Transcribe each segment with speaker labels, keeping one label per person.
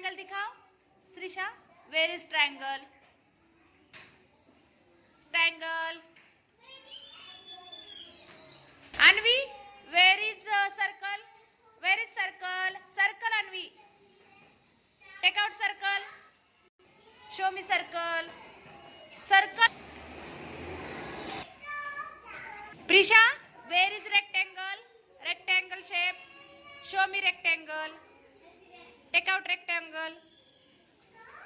Speaker 1: Triangle दिखाओ Shreesha. Where is triangle? Triangle. Anvi, where is circle? Where is circle? Circle Anvi, take out circle, show me circle, circle. Prisha, where is rectangle? Rectangle shape, show me rectangle, take out rectangle,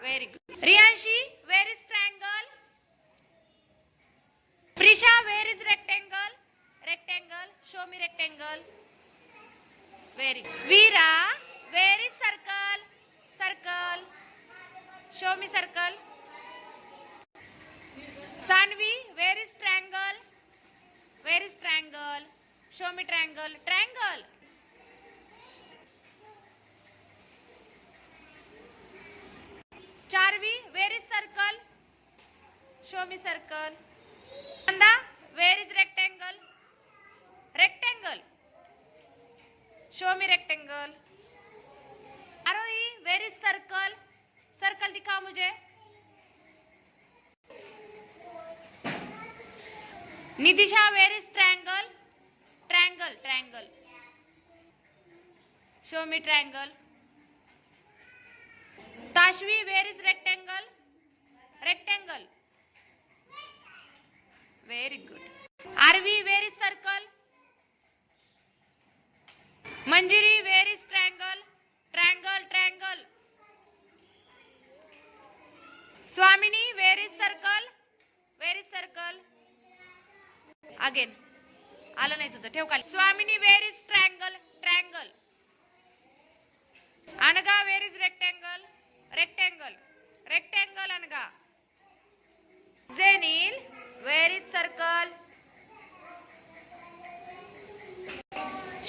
Speaker 1: very good. Riyanshi, where is triangle? Prisha, where is rectangle? Rectangle, show me rectangle, very good. Veera, where is circle? Circle, show me circle. Sanvi, where is triangle? Where is triangle? Show me triangle, triangle. चारवी, where is circle? Show me circle. Nanda, where is rectangle? Rectangle, show me rectangle. Aarohi, where is circle? Circle दिखाओ मुझे। Nitisha, where is triangle? Triangle, triangle, show me triangle. Tashvi, where is rectangle? Rectangle, very good. Aarvi, where is circle? Manjiri, where is triangle? Triangle, triangle. Swamini, where is circle? Where is circle? Again आलं नाही तुझं, ठेव खाली। Swamini, where is triangle? Triangle. Anaga, where is rectangle? Rectangle, rectangle Anaga. Jenil, where is circle?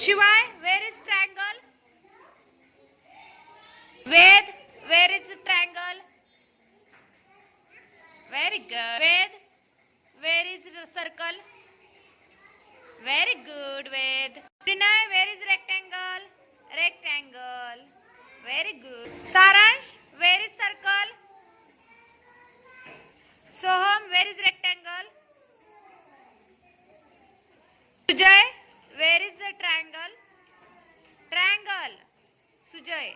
Speaker 1: Shivay, where is triangle? Ved, where is triangle? Very good. Ved, where is circle? Very good Ved. Pranay, where is rectangle? Rectangle, very good. Saransh, where is circle? Soham, where is rectangle? Sujay, where is the triangle? Triangle, Sujay.